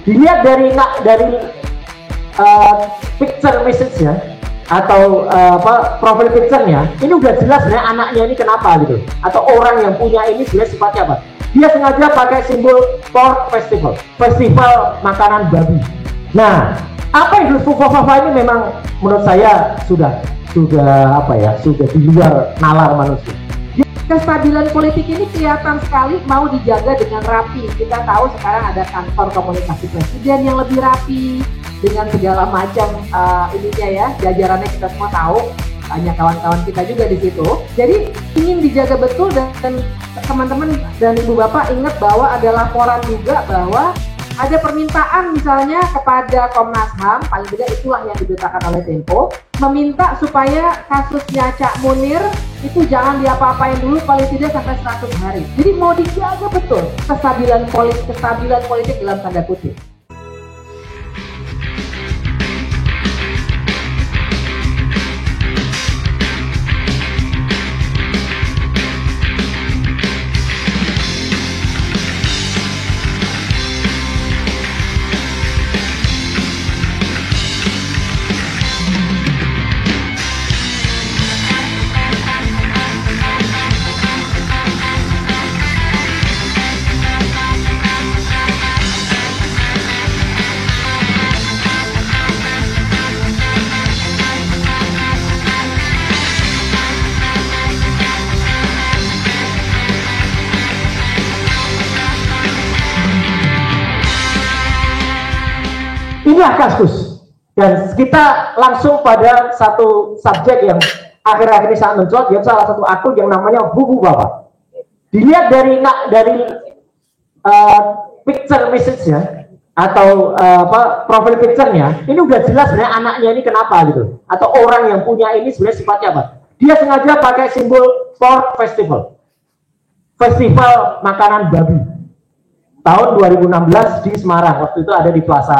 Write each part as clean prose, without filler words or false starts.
Dilihat dari picture message-nya atau profil picture-nya, ini udah jelas sebenarnya anaknya ini kenapa gitu, atau orang yang punya ini sebenarnya sifatnya apa. Dia sengaja pakai simbol pork festival makanan babi. Nah, apa yang disebut Fufafa ini memang menurut saya sudah di luar nalar manusia. Kestabilan politik ini kelihatan sekali mau dijaga dengan rapi. Kita tahu sekarang ada kantor komunikasi presiden yang lebih rapi dengan segala macam ininya ya, jajarannya kita semua tahu, banyak kawan-kawan kita juga di situ. Jadi ingin dijaga betul dan teman-teman dan ibu bapak ingat bahwa ada laporan juga bahwa ada permintaan misalnya kepada Komnas HAM, paling tidak itulah yang diberitakan oleh Tempo, meminta supaya kasusnya Cak Munir itu jangan diapa-apain dulu paling tidak sampai 100 hari. Jadi mau dijaga betul kestabilan politik dalam tanda kutip. Inilah kasus, dan kita langsung pada satu subjek yang akhir-akhir ini sangat mencuat, yaitu salah satu akun yang namanya Fufafa. Dilihat dari picture message-nya atau profil picture-nya, ini udah jelas sebenarnya anaknya ini kenapa gitu, atau orang yang punya ini sebenarnya sifatnya apa. Dia sengaja pakai simbol pork festival makanan babi tahun 2016 di Semarang. Waktu itu ada di Plaza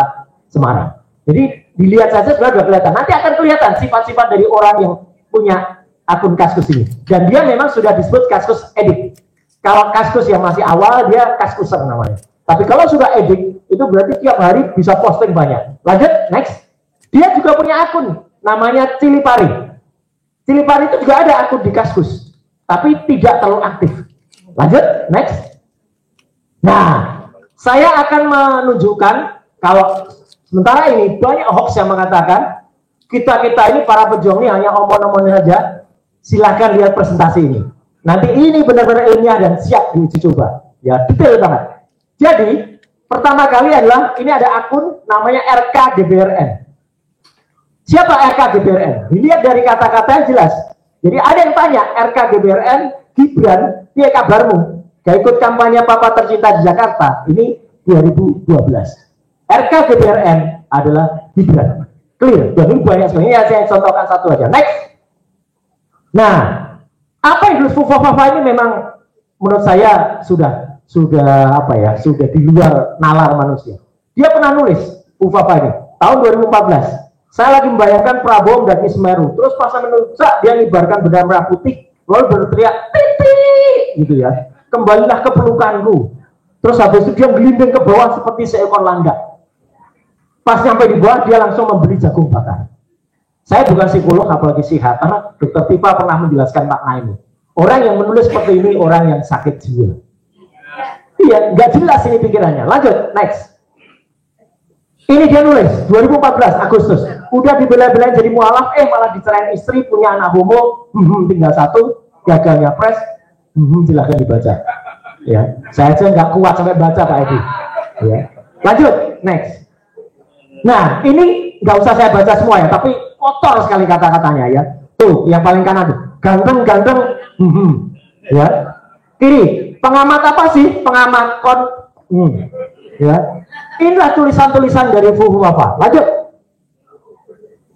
Semarang. Jadi dilihat saja sudah kelihatan. Nanti akan kelihatan sifat-sifat dari orang yang punya akun Kaskus ini. Dan dia memang sudah disebut Kaskus edik. Kalau Kaskus yang masih awal dia Kaskuser namanya. Tapi kalau sudah edik itu berarti tiap hari bisa posting banyak. Lanjut, next. Dia juga punya akun namanya Cilipari. Cilipari itu juga ada akun di Kaskus, tapi tidak terlalu aktif. Lanjut, next. Nah, saya akan menunjukkan kalau sementara ini banyak hoax yang mengatakan kita ini para pejuang ini hanya omong-omong saja. Silahkan lihat presentasi ini. Nanti ini benar-benar ilmiah dan siap diuji coba. Ya, detail banget. Jadi pertama kali adalah ini ada akun namanya RKGBRN. Siapa RKGBRN? Dilihat dari kata-kata yang jelas. Jadi ada yang tanya RKGBRN, Gibran, dia kabarmu? Gak ikut kampanye Papa Tercinta di Jakarta. Ini 2012. RKGBRN adalah Gibran. Clear. Dan ini banyak sekali. Ya, saya contohkan satu aja. Next. Nah, apa yang disebut Fufafa ini memang menurut saya sudah di luar nalar manusia. Dia pernah nulis Fufafa ini tahun 2014. Saya lagi membayangkan Prabowo dan Semeru. Terus pas menunjuk dia mengibarkan bendera merah putih, lalu berteriak titik gitu ya. Kembalilah ke pelukanku. Terus habis itu dia gelinding ke bawah seperti seekor landak. Pas sampai di bawah dia langsung membeli jagung bakar. Saya bukan psikolog apalagi psikiater, karena Dr. Tipa pernah menjelaskan makna ini. Orang yang menulis seperti ini orang yang sakit jiwa. Iya, nggak jelas ini pikirannya. Lanjut, next. Ini dia nulis 2014 Agustus. Udah dibela-belain jadi mualaf, malah dicerain istri, punya anak homo, tinggal satu, gagalnya pres, silahkan dibaca. Ya, saya aja nggak kuat sampai baca Pak Edi. Ya. Lanjut, next. Nah, ini nggak usah saya baca semua ya, tapi kotor sekali kata-katanya ya. Tuh, yang paling kanan tuh, ganteng, ya. Kiri, pengamat apa sih? Pengamat ya. Inilah tulisan-tulisan dari Fufafa. Lanjut.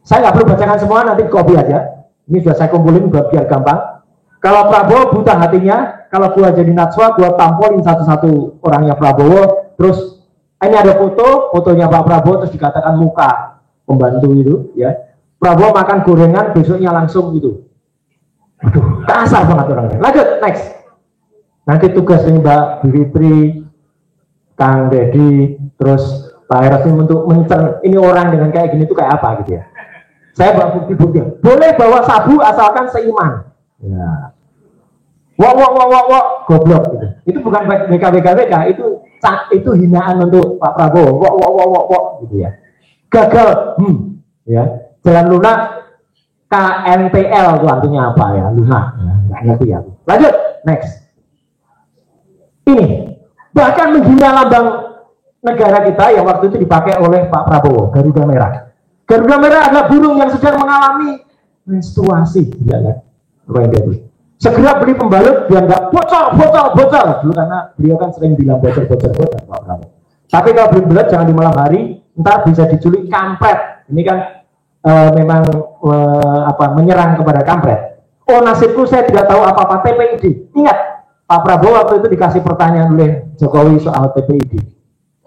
Saya nggak perlu bacakan semua, nanti copy aja. Ini sudah saya kumpulin biar gampang. Kalau Prabowo buta hatinya, kalau gua jadi Najwa, gua tampolin satu-satu orangnya Prabowo, terus ini ada fotonya Pak Prabowo, terus dikatakan muka pembantu itu, ya. Prabowo makan gorengan, besoknya langsung gitu. Aduh, kasar banget orangnya. Lanjut, next. Nanti tugasnya Mbak Bivitri, Kang Dedi, terus Pak Eros ini untuk mencer ini orang dengan kayak gini itu kayak apa gitu ya. Saya bawa bukti-bukti. Boleh bawa sabu asalkan seiman. Ya. Wok, goblok gitu. Itu bukan BKBK, itu hinaan untuk Pak Prabowo. Wok gitu ya. Gagal, ya. Jalan lunak KNPL itu artinya apa ya? Lunak, ya. Nggak ngerti ya. Lanjut, next. Ini bahkan menghina lambang negara kita yang waktu itu dipakai oleh Pak Prabowo, Garuda Merah. Garuda Merah adalah burung yang sedang mengalami menstruasi, ya kan? Segera beli pembalut biar nggak bocor dulu, karena beliau kan sering bilang bocor Pak Prabowo. Tapi kalau beli pembalut jangan di malam hari, ntar bisa diculik kampret. Ini kan memang menyerang kepada kampret. Oh nasibku saya tidak tahu apa-apa TPID. Ingat Pak Prabowo waktu itu dikasih pertanyaan oleh Jokowi soal TPID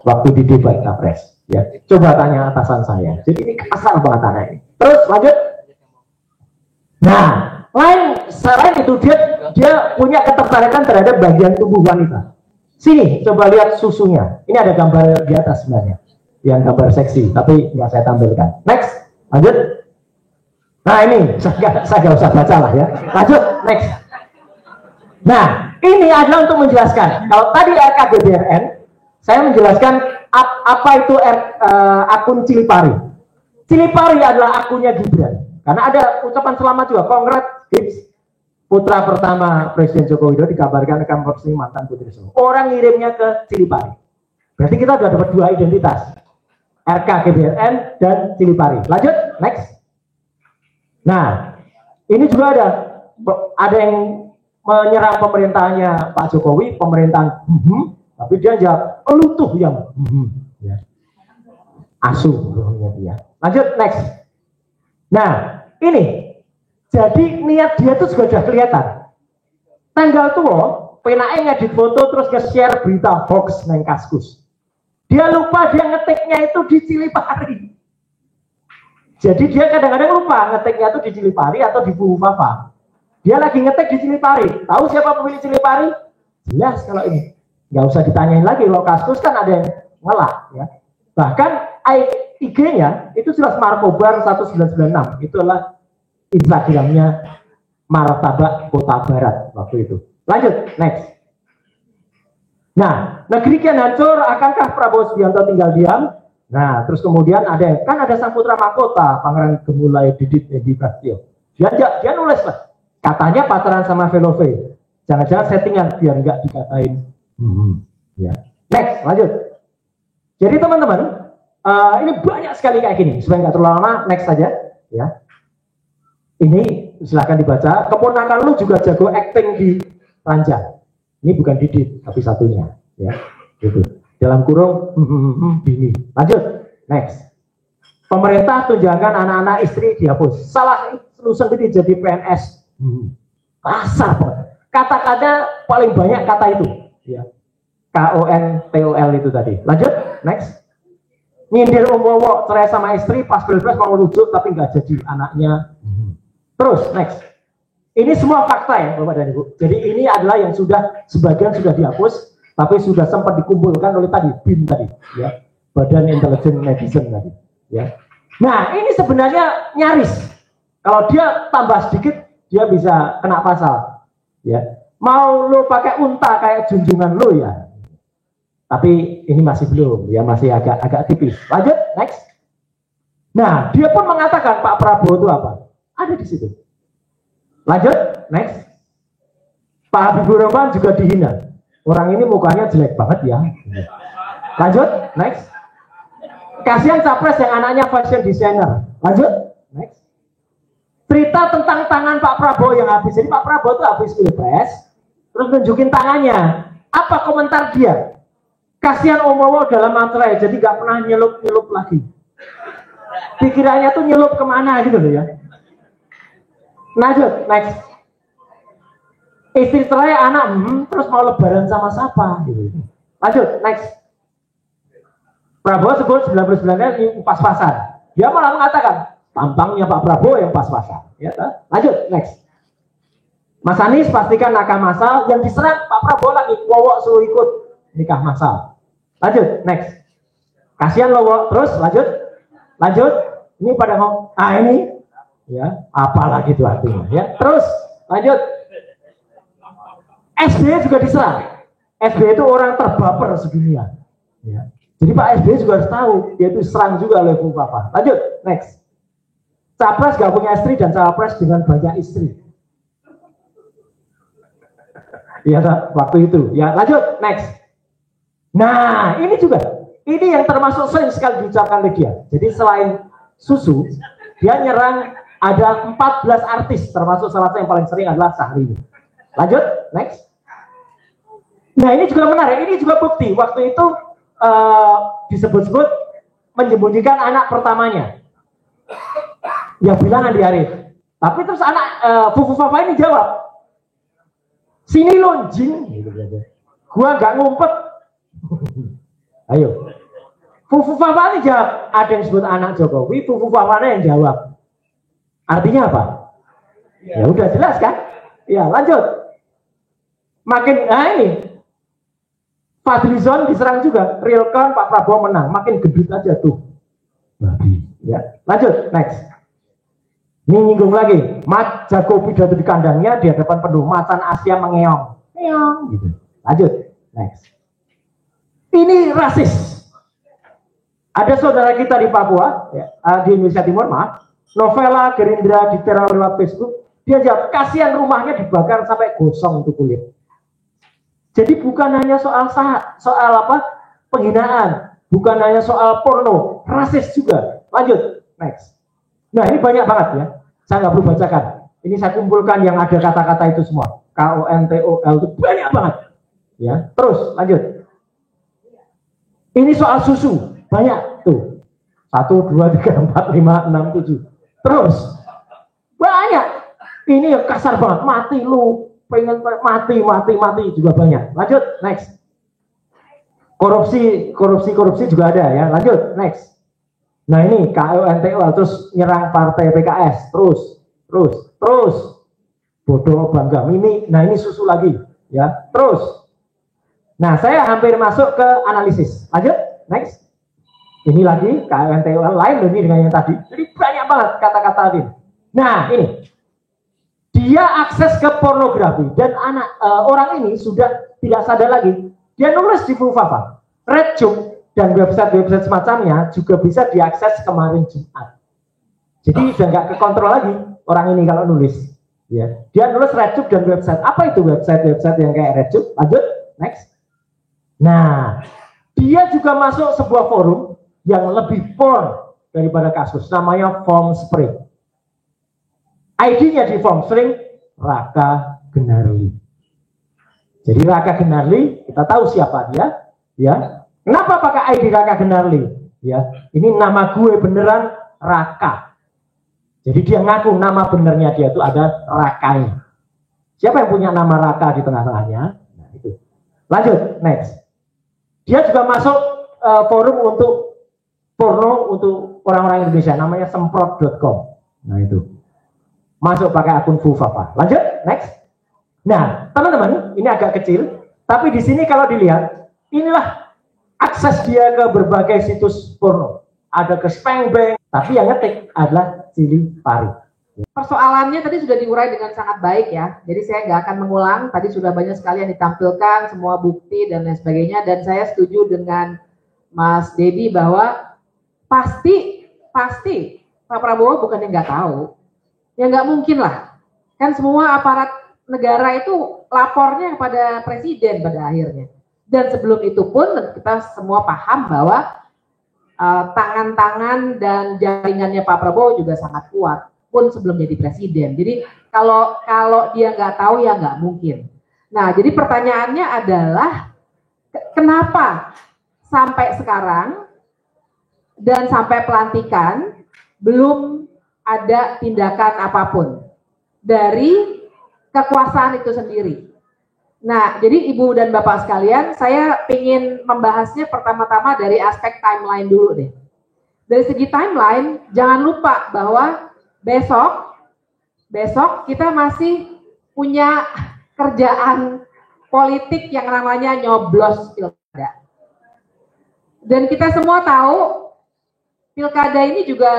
waktu di debat Capres. Ya, coba tanya atasan saya. Jadi ini kasar banget anak ini. Terus lanjut. Nah, selain itu dia punya ketertarikan terhadap bagian tubuh wanita. Sini, coba lihat susunya. Ini ada gambar di atas sebenarnya, yang gambar seksi, tapi nggak saya tampilkan. Next, lanjut. Nah ini saya nggak usah baca lah ya. Lanjut, next. Nah, ini adalah untuk menjelaskan. Kalau tadi RKGBRN, saya menjelaskan apa itu akun Cilipari. Cilipari adalah akunnya Gibran. Karena ada ucapan selamat juga, congrats Gibbs, putra pertama Presiden Joko Widodo dikabarkan akan resmi mantan Putri Solo. Orang ngirimnya ke Cilipari. Berarti kita sudah dapat dua identitas, RKGBRN dan Cilipari. Lanjut, next. Nah, ini juga ada yang menyerang pemerintahnya Pak Jokowi, pemerintahan, tapi dia jawab, lu tuh yang, ya. Asuh, ya. Lanjut, next. Nah, ini, jadi niat dia tuh sudah kelihatan. Tanggal tua, penaknya ngedit foto terus nge-share berita hoax neng Kaskus. Dia lupa dia ngetiknya itu di Cilipari. Jadi dia kadang-kadang lupa ngetiknya itu di Cilipari atau di Papa. Dia lagi ngetik di Cilipari. Tahu siapa pemilik Cilipari? Jelas kalau ini. Nggak usah ditanyain lagi. Kalau Kaskus kan ada yang ngelak. Ya. Bahkan IG-nya itu jelas Markobar 1996. Itu adalah Instagramnya Martabak Kota Barat waktu itu. Lanjut, next. Nah, negeri kian hancur, akankah Prabowo Subianto tinggal diam? Nah, terus kemudian ada sang putra mahkota, Pangeran Gemulai Didit Edi Prasetyo. Dia nulis lah, katanya pacaran sama Velove. Jangan-jangan settingan biar nggak dikatain. Ya. Next, lanjut. Jadi teman-teman, ini banyak sekali kayak gini. Supaya nggak terlalu lama, next saja. Ya. Ini silahkan dibaca. Keponakan lu juga jago acting di ranjang. Ini bukan Didit, tapi satunya. Ya, gitu. Dalam kurung, bini. Lanjut, next. Pemerintah tunjangan anak-anak istri dihapus. Salah, lu sendiri jadi PNS. Kasar, kata-kata paling banyak kata itu. Ya. KONTOL itu tadi. Lanjut, next. Nyindir Wowo cerai sama istri, pas pilpres mau rujuk tapi nggak jadi anaknya. Terus, next. Ini semua fakta ya, Bapak dan Ibu. Jadi ini adalah yang sebagian sudah dihapus, tapi sudah sempat dikumpulkan oleh tadi, BIN tadi, ya, Badan Intelijen Netizen tadi, ya. Nah, ini sebenarnya nyaris. Kalau dia tambah sedikit, dia bisa kena pasal, ya. Mau lo pakai unta kayak junjungan lo ya. Tapi ini masih belum, ya, masih agak tipis. Lanjut, next. Nah, dia pun mengatakan Pak Prabowo itu apa? Ada di situ. Lanjut, next. Pak Habibur Rahman juga dihina. Orang ini mukanya jelek banget ya. Lanjut, next. Kasihan capres yang anaknya fashion designer. Lanjut, next. Cerita tentang tangan Pak Prabowo yang habis. Jadi Pak Prabowo itu habis pilpres, terus nunjukin tangannya. Apa komentar dia? Kasihan Om Wowo dalam materai, jadi nggak pernah nyelup lagi. Pikirannya tuh nyelup kemana gitu loh ya. Lanjut, next. Istri cerai, anak, terus mau lebaran sama siapa? Gitu. Lanjut, next. Prabowo sebut 99-nya ini pas-pasan. Dia malah mengatakan tampangnya Pak Prabowo yang pas-pasan. Ya, lanjut, next. Mas Anies pastikan nakah masal, yang diserang Pak Prabowo lagi, Wowo suruh ikut nikah masal. Lanjut, next. Kasihan loh, terus lanjut. Ini pada ngomong, ini, ya, apalagi itu artinya, ya. Terus lanjut. SBY juga diserang. SBY itu orang terbaper sedunia. Ya. Jadi Pak SBY juga harus tahu, dia itu diserang juga oleh Bu Papa. Lanjut, next. Capres gak punya istri dan cawapres dengan banyak istri. Ya, waktu itu. Ya, lanjut, next. Nah, ini juga. Ini yang termasuk sering sekali diucapkan oleh dia. Jadi selain susu, dia nyerang ada 14 artis, termasuk salah satu yang paling sering adalah Syahrini. Lanjut, next. Nah, ini juga menarik. Ini juga bukti. Waktu itu disebut-sebut menyembunyikan anak pertamanya. Ya bilang Andi Arief. Tapi terus anak Fufu Fafa ini jawab, sini lonjing. Gua nggak ngumpet. Ayo. Fufu Fafa ini jawab, ada yang sebut anak Jokowi, Fufu Fafa yang jawab. Artinya apa? Ya udah jelas kan? Ya lanjut. Makin, ini Fadlizon diserang juga, Realcon Pak Prabowo menang, makin gendut aja tuh. Ya lanjut, next. Ini nyinggung lagi, Mat Jago pidato di kandangnya di hadapan penuh, macan Asia mengeong. Gitu. Lanjut, next. Ini rasis. Ada saudara kita di Papua, ya, di Indonesia Timur, Novela Gerindra diteror lewat Facebook, dia jawab, kasihan rumahnya dibakar sampai gosong itu kulit. Jadi bukan hanya soal apa penghinaan, bukan hanya soal porno, rasis juga. Lanjut, next. Nah ini banyak banget ya, saya nggak perlu bacakan. Ini saya kumpulkan yang ada kata-kata itu semua, KONTOL itu banyak banget. Ya, terus lanjut. Ini soal susu. Banyak tuh 1, 2, 3, 4, 5, 6, 7 terus banyak. Ini yang kasar banget, mati lu pengen mati juga banyak. Lanjut, next. Korupsi juga ada ya. Lanjut, next. Nah ini KONTOL terus nyerang partai PKS terus bodoh bangga Mimi. Nah ini susu lagi ya. Terus nah saya hampir masuk ke analisis. Lanjut, next. Ini lagi KONTOL lain lebih dengan yang tadi. Jadi banyak banget kata-kata ini. Nah ini dia akses ke pornografi dan orang ini sudah tidak sadar lagi. Dia nulis di Fufafa, RedTube dan website-website semacamnya juga bisa diakses kemarin Jumat. Jadi sudah nggak kekontrol lagi orang ini kalau nulis. Ya, dia nulis RedTube dan website. Apa itu website yang kayak RedTube? Lanjut, next. Nah, dia juga masuk sebuah forum yang lebih porn daripada kasus, namanya Formspring. ID-nya di Formspring Raka Gunarli. Jadi Raka Gunarli, kita tahu siapa dia, ya. Kenapa pakai ID Raka Gunarli? Ya, ini nama gue beneran Raka. Jadi dia ngaku nama benernya dia itu ada Rakanya. Siapa yang punya nama Raka di tengah-tengahnya? Nah, itu. Lanjut, next. Dia juga masuk forum untuk porno untuk orang-orang Indonesia, namanya semprot.com. Nah itu. Masuk pakai akun Fufafa. Lanjut, next. Nah, teman-teman, ini agak kecil, tapi di sini kalau dilihat, inilah akses dia ke berbagai situs porno. Ada ke Spangbang, tapi yang ngetik adalah Cili Pari. Persoalannya tadi sudah diurai dengan sangat baik ya. Jadi saya nggak akan mengulang. Tadi sudah banyak sekali yang ditampilkan, semua bukti dan lain sebagainya. Dan saya setuju dengan Mas Dedi bahwa pasti Pak Prabowo bukan yang nggak tahu. Ya nggak mungkin lah. Kan semua aparat negara itu lapornya kepada presiden pada akhirnya. Dan sebelum itu pun kita semua paham bahwa tangan-tangan dan jaringannya Pak Prabowo juga sangat kuat pun sebelum jadi presiden. Jadi kalau dia nggak tahu ya nggak mungkin. Nah jadi pertanyaannya adalah kenapa sampai sekarang dan sampai pelantikan belum ada tindakan apapun dari kekuasaan itu sendiri. Nah, jadi Ibu dan Bapak sekalian, saya ingin membahasnya pertama-tama dari aspek timeline dulu deh. Dari segi timeline, jangan lupa bahwa besok kita masih punya kerjaan politik yang namanya nyoblos pilkada. Dan kita semua tahu pilkada ini juga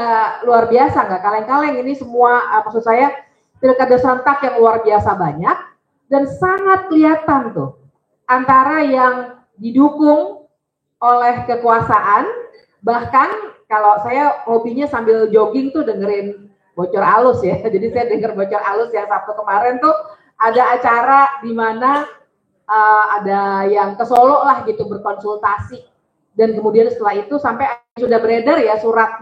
luar biasa, nggak kaleng-kaleng ini semua, maksud saya pilkada serentak yang luar biasa banyak dan sangat kelihatan tuh antara yang didukung oleh kekuasaan, bahkan kalau saya hobinya sambil jogging tuh dengerin bocor alus ya, jadi saya denger bocor alus yang Sabtu kemarin tuh ada acara di mana ada yang ke Solo lah gitu berkonsultasi, dan kemudian setelah itu sampai sudah beredar ya surat,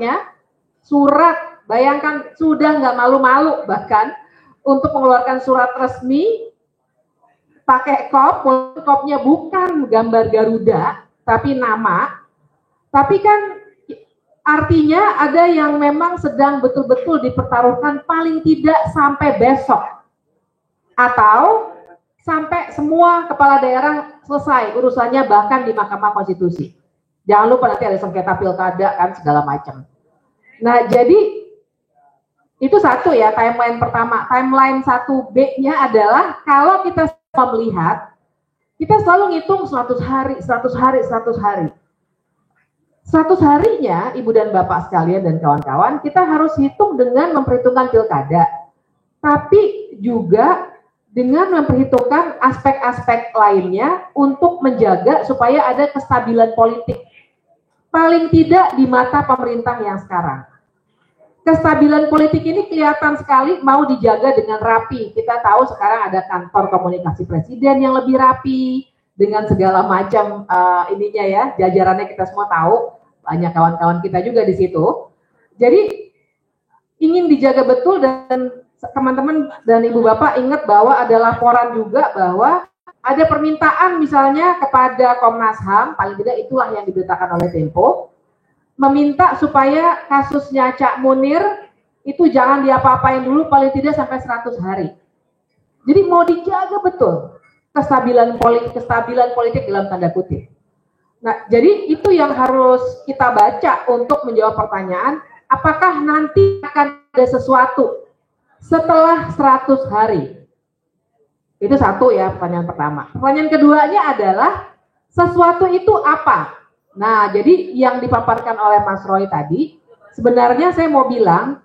bayangkan sudah nggak malu-malu bahkan untuk mengeluarkan surat resmi pakai kopnya bukan gambar Garuda tapi nama, tapi kan artinya ada yang memang sedang betul-betul dipertaruhkan paling tidak sampai besok atau sampai semua kepala daerah selesai urusannya bahkan di Mahkamah Konstitusi. Jangan lupa nanti ada sengketa pilkada kan segala macam. Nah jadi itu satu ya timeline pertama. Timeline 1B-nya adalah kalau kita melihat, kita selalu ngitung 100 hari. 100 harinya Ibu dan Bapak sekalian dan kawan-kawan, kita harus hitung dengan memperhitungkan pilkada. Tapi juga dengan memperhitungkan aspek-aspek lainnya untuk menjaga supaya ada kestabilan politik. Paling tidak di mata pemerintah yang sekarang. Kestabilan politik ini kelihatan sekali mau dijaga dengan rapi. Kita tahu sekarang ada kantor komunikasi presiden yang lebih rapi, dengan segala macam ininya ya, jajarannya kita semua tahu, banyak kawan-kawan kita juga di situ. Jadi ingin dijaga betul dan teman-teman dan ibu bapak ingat bahwa ada laporan juga bahwa ada permintaan misalnya kepada Komnas HAM, paling tidak itulah yang diberitakan oleh Tempo, meminta supaya kasusnya Cak Munir itu jangan diapa-apain dulu paling tidak sampai 100 hari. Jadi mau dijaga betul kestabilan politik dalam tanda kutip. Nah, jadi itu yang harus kita baca untuk menjawab pertanyaan, apakah nanti akan ada sesuatu setelah 100 hari? Itu satu ya pertanyaan pertama. Pertanyaan keduanya adalah sesuatu itu apa? Nah, jadi yang dipaparkan oleh Mas Roy tadi, sebenarnya saya mau bilang,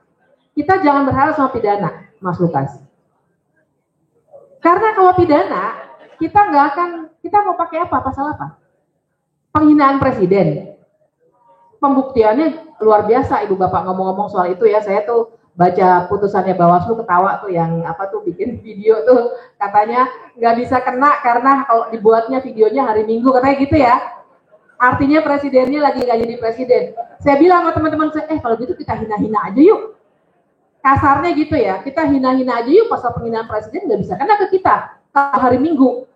kita jangan berharap sama pidana, Mas Lukas. Karena kalau pidana, kita nggak akan, kita mau pakai apa, pasal apa? Penghinaan presiden. Pembuktiannya luar biasa, Ibu Bapak ngomong-ngomong soal itu ya, saya tuh baca putusannya Bawaslu ketawa tuh yang apa tuh bikin video tuh katanya nggak bisa kena karena kalau dibuatnya videonya hari Minggu katanya gitu ya, artinya presidennya lagi nggak jadi presiden. Saya bilang sama teman-teman saya, kalau gitu kita hina-hina aja yuk, kasarnya gitu ya, kita hina-hina aja yuk, pasal penghinaan presiden nggak bisa kena ke kita kalau hari Minggu,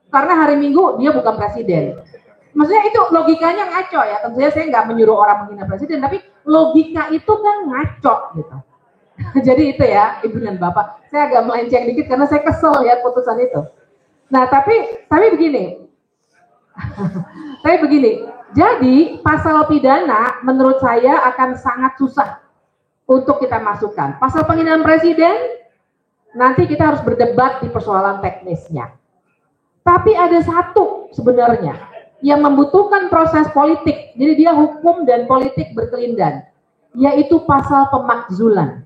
karena hari Minggu dia bukan presiden. Maksudnya itu logikanya ngaco ya, tentunya saya nggak menyuruh orang menghina presiden, tapi logika itu kan ngaco gitu. Jadi itu ya, Ibu dan Bapak. Saya agak melenceng dikit karena saya kesel lihat putusan itu. Nah, tapi begini. Tapi begini. Jadi, pasal pidana menurut saya akan sangat susah untuk kita masukkan. Pasal penghinaan presiden nanti kita harus berdebat di persoalan teknisnya. Tapi ada satu sebenarnya yang membutuhkan proses politik. Jadi dia hukum dan politik berkelindan, yaitu pasal pemakzulan.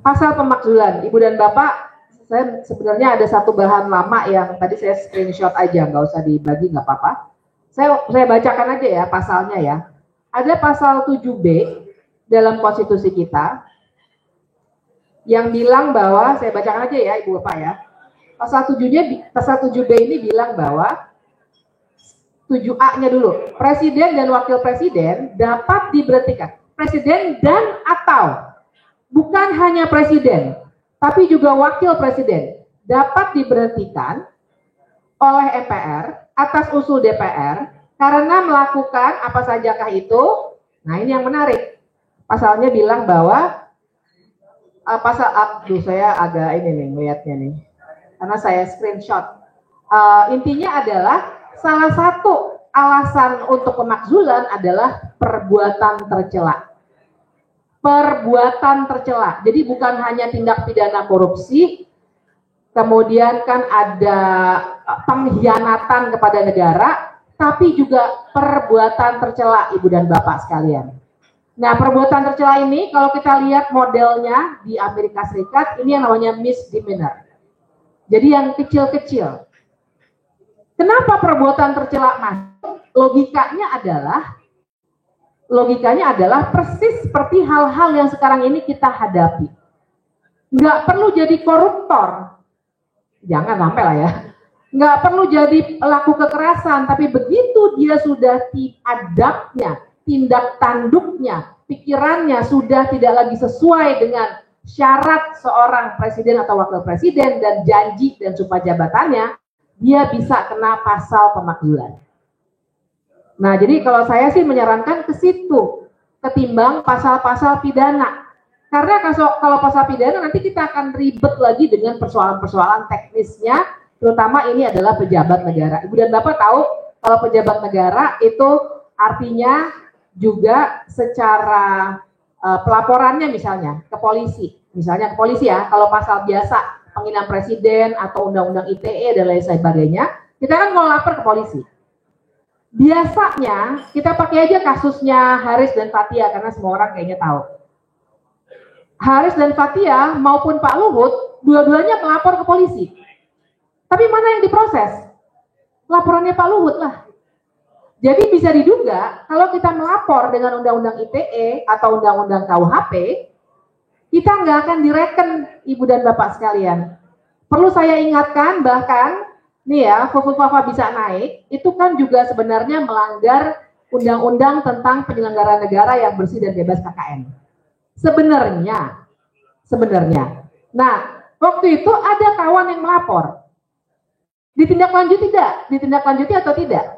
Pasal pemakzulan, Ibu dan Bapak, saya sebenarnya ada satu bahan lama yang tadi saya screenshot aja, nggak usah dibagi, nggak apa-apa. Saya bacakan aja ya pasalnya ya. Ada pasal 7B dalam konstitusi kita yang bilang bahwa, saya bacakan aja ya Ibu Bapak ya. Pasal 7B ini bilang bahwa 7A-nya dulu, presiden dan wakil presiden dapat diberhentikan. Presiden dan atau bukan hanya presiden, tapi juga wakil presiden dapat diberhentikan oleh MPR atas usul DPR karena melakukan apa sajakah itu. Nah, ini yang menarik. Pasalnya bilang bahwa saya agak ini nih melihatnya nih, karena saya screenshot. Intinya adalah salah satu alasan untuk pemakzulan adalah perbuatan tercela. Perbuatan tercela. Jadi bukan hanya tindak pidana korupsi, kemudian kan ada pengkhianatan kepada negara, tapi juga perbuatan tercela Ibu dan Bapak sekalian. Nah, perbuatan tercela ini kalau kita lihat modelnya di Amerika Serikat, ini yang namanya misdemeanor. Jadi yang kecil-kecil. Kenapa perbuatan tercela masuk? Logikanya adalah persis seperti hal-hal yang sekarang ini kita hadapi. Nggak perlu jadi koruptor. Jangan sampai lah ya. Nggak perlu jadi pelaku kekerasan, tapi begitu dia sudah adabnya, tindak tanduknya, pikirannya sudah tidak lagi sesuai dengan syarat seorang presiden atau wakil presiden dan janji dan sumpah jabatannya, dia bisa kena pasal pemakzulan. Nah, jadi kalau saya sih menyarankan ke situ, ketimbang pasal-pasal pidana. Karena kalau pasal pidana nanti kita akan ribet lagi dengan persoalan-persoalan teknisnya, terutama ini adalah pejabat negara. Ibu dan Bapak tahu kalau pejabat negara itu artinya juga secara pelaporannya misalnya ke polisi. Misalnya ke polisi ya, kalau pasal biasa penghinaan presiden atau undang-undang ITE dan lain sebagainya, kita kan mau lapor ke polisi. Biasanya kita pakai aja kasusnya Haris dan Fathia karena semua orang kayaknya tahu. Haris dan Fathia maupun Pak Luhut, dua-duanya melapor ke polisi. Tapi mana yang diproses? Laporannya Pak Luhut lah. Jadi bisa diduga kalau kita melapor dengan undang-undang ITE atau undang-undang KUHP, kita nggak akan direken, Ibu dan Bapak sekalian. Perlu saya ingatkan bahkan, nih ya, Fufufafa bisa naik, itu kan juga sebenarnya melanggar undang-undang tentang penyelenggaraan negara yang bersih dan bebas KKN. Sebenarnya. Nah, waktu itu ada kawan yang melapor. Ditindaklanjuti tidak? Ditindaklanjuti atau tidak?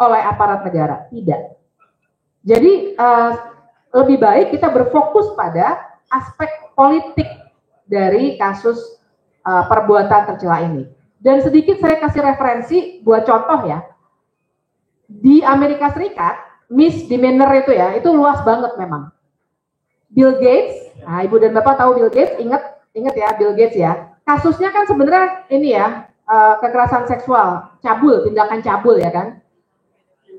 Oleh aparat negara? Tidak. Jadi lebih baik kita berfokus pada aspek politik dari kasus perbuatan tercela ini. Dan sedikit saya kasih referensi buat contoh ya. Di Amerika Serikat, misdemeanor itu luas banget memang. Bill Gates, nah Ibu dan Bapak tahu Bill Gates, ingat ya Bill Gates ya. Kasusnya kan sebenarnya ini ya, kekerasan seksual, tindakan cabul ya kan.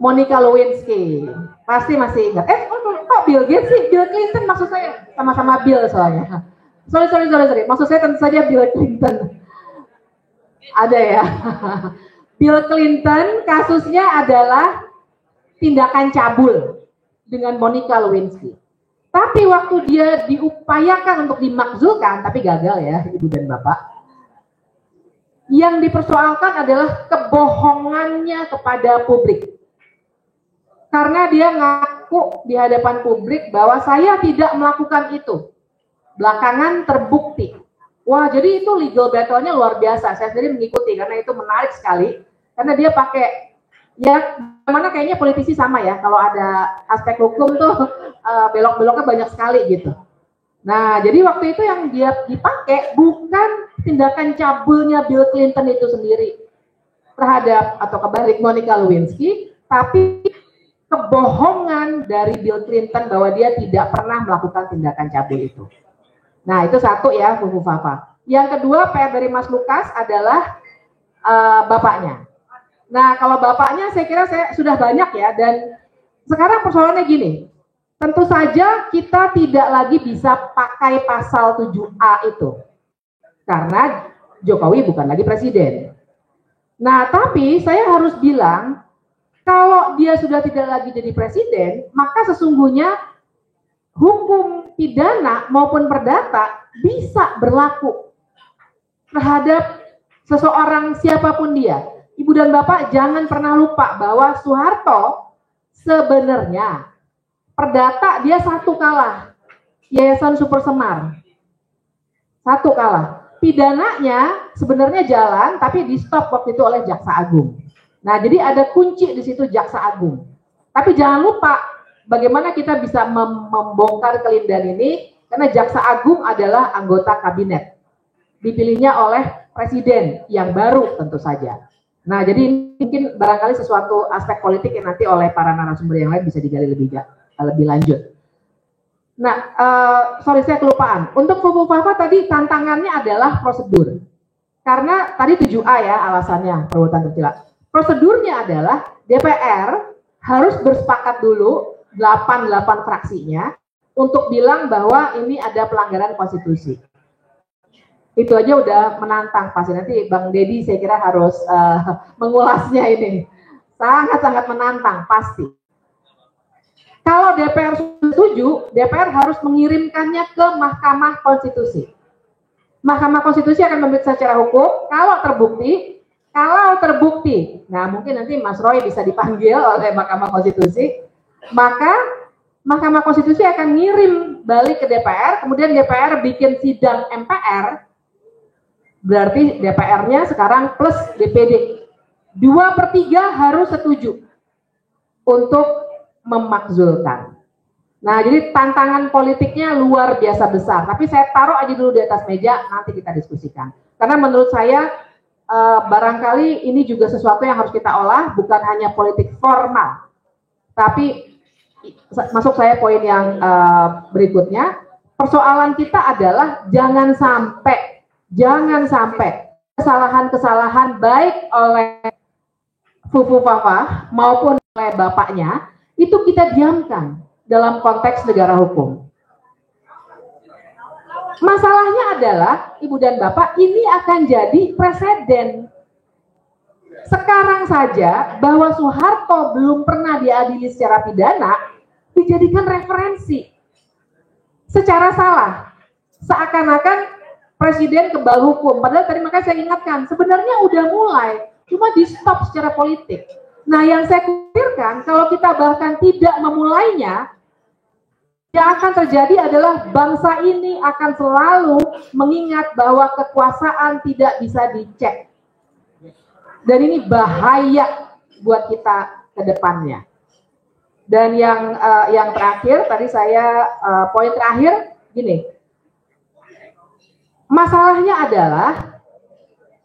Monica Lewinsky, pasti masih ingat. Kok Bill Gates sih? Bill Clinton maksud saya, sama-sama Bill soalnya. Sorry. Maksud saya tentu saja Bill Clinton. Ada ya. Bill Clinton kasusnya adalah tindakan cabul dengan Monica Lewinsky. Tapi waktu dia diupayakan untuk dimakzulkan, tapi gagal ya Ibu dan Bapak. Yang dipersoalkan adalah kebohongannya kepada publik. Karena dia ngaku di hadapan publik bahwa saya tidak melakukan itu. Belakangan terbukti. Wah, jadi itu legal battle-nya luar biasa. Saya sendiri mengikuti karena itu menarik sekali. Karena dia pakai, ya mana kayaknya politisi sama ya. Kalau ada aspek hukum tuh belok-beloknya banyak sekali gitu. Nah, jadi waktu itu yang dia dipakai bukan tindakan cabulnya Bill Clinton itu sendiri terhadap atau kebalik Monica Lewinsky, tapi kebohongan dari Bill Clinton bahwa dia tidak pernah melakukan tindakan cabul itu. Nah, itu satu ya, Fufufafa. Yang kedua, PR dari Mas Lukas adalah bapaknya. Nah, kalau bapaknya saya kira sudah banyak ya, dan sekarang persoalannya gini. Tentu saja kita tidak lagi bisa pakai pasal 7A itu. Karena Jokowi bukan lagi presiden. Nah, tapi saya harus bilang, kalau dia sudah tidak lagi jadi presiden, maka sesungguhnya hukum pidana maupun perdata bisa berlaku terhadap seseorang siapapun dia. Ibu dan Bapak jangan pernah lupa bahwa Soeharto sebenarnya perdata dia satu kalah, Yayasan Super Semar. Satu kalah. Pidananya sebenarnya jalan, tapi di stop waktu itu oleh Jaksa Agung. Nah, jadi ada kunci di situ Jaksa Agung. Tapi jangan lupa bagaimana kita bisa membongkar kelindahan ini, karena Jaksa Agung adalah anggota kabinet. Dipilihnya oleh presiden yang baru tentu saja. Nah, jadi mungkin barangkali sesuatu aspek politik yang nanti oleh para narasumber yang lain bisa digali lebih lanjut. Nah, sorry saya kelupaan. Untuk Fufufafa tadi tantangannya adalah prosedur. Karena tadi 7A ya alasannya perbuatan tercela. Prosedurnya adalah DPR harus bersepakat dulu 8 fraksinya untuk bilang bahwa ini ada pelanggaran konstitusi. Itu aja udah menantang pasti. Nanti Bang Deddy saya kira harus mengulasnya ini. Sangat-sangat menantang pasti. Kalau DPR setuju, DPR harus mengirimkannya ke Mahkamah Konstitusi. Mahkamah Konstitusi akan memeriksa secara hukum. Kalau terbukti, nah mungkin nanti Mas Roy bisa dipanggil oleh Mahkamah Konstitusi, maka Mahkamah Konstitusi akan ngirim balik ke DPR, kemudian DPR bikin sidang MPR, berarti DPR-nya sekarang plus DPD. 2/3 harus setuju untuk memakzulkan. Nah, jadi tantangan politiknya luar biasa besar. Tapi saya taruh aja dulu di atas meja, nanti kita diskusikan. Karena menurut saya barangkali ini juga sesuatu yang harus kita olah, bukan hanya politik formal. Tapi masuk saya poin yang berikutnya, persoalan kita adalah jangan sampai kesalahan-kesalahan baik oleh Fufu Fafa maupun oleh bapaknya itu kita diamkan dalam konteks negara hukum. Masalahnya adalah, Ibu dan Bapak, ini akan jadi presiden. Sekarang saja bahwa Soeharto belum pernah diadili secara pidana, dijadikan referensi. Secara salah. Seakan-akan presiden kebal hukum. Padahal tadi makanya saya ingatkan, sebenarnya udah mulai, cuma di stop secara politik. Nah, yang saya khawatirkan, kalau kita bahkan tidak memulainya, yang akan terjadi adalah bangsa ini akan selalu mengingat bahwa kekuasaan tidak bisa dicek. Dan ini bahaya buat kita ke depannya. Dan yang terakhir, tadi saya poin terakhir, gini. Masalahnya adalah,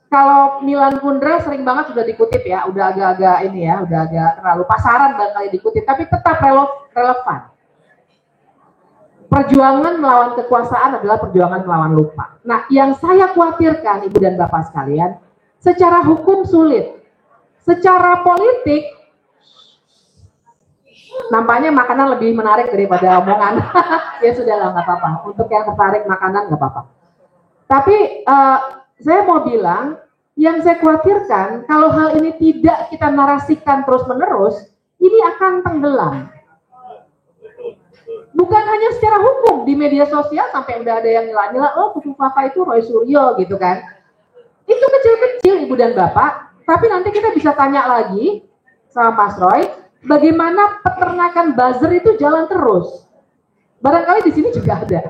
kalau Milan Kundera sering banget sudah dikutip ya, udah agak-agak ini ya, udah agak terlalu pasaran barangkali dikutip, tapi tetap relevan. Perjuangan melawan kekuasaan adalah perjuangan melawan lupa. Nah, yang saya khawatirkan, Ibu dan Bapak sekalian, secara hukum sulit, secara politik nampaknya makanan lebih menarik daripada omongan. Ya sudahlah, nggak apa-apa. Untuk yang tertarik makanan nggak apa-apa. Tapi saya mau bilang, yang saya khawatirkan kalau hal ini tidak kita narasikan terus-menerus, ini akan tenggelam. Bukan hanya secara hukum, di media sosial sampai udah ada yang nyela-nyela, oh Fufu Fafa itu Roy Suryo gitu kan. Itu kecil-kecil Ibu dan Bapak, tapi nanti kita bisa tanya lagi sama Mas Roy, bagaimana peternakan buzzer itu jalan terus. Barangkali di sini juga ada.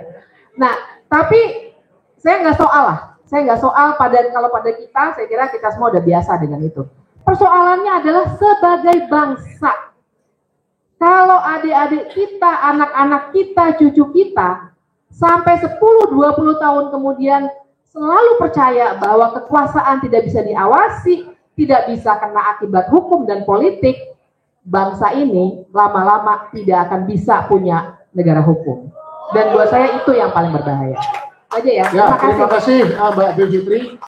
Nah, tapi saya nggak soal kalau pada kita, saya kira kita semua udah biasa dengan itu. Persoalannya adalah sebagai bangsa. Kalau adik-adik kita, anak-anak kita, cucu kita, sampai 10-20 tahun kemudian selalu percaya bahwa kekuasaan tidak bisa diawasi, tidak bisa kena akibat hukum dan politik, bangsa ini lama-lama tidak akan bisa punya negara hukum. Dan buat saya itu yang paling berbahaya. Aja ya. Terima kasih Mbak Bivitri.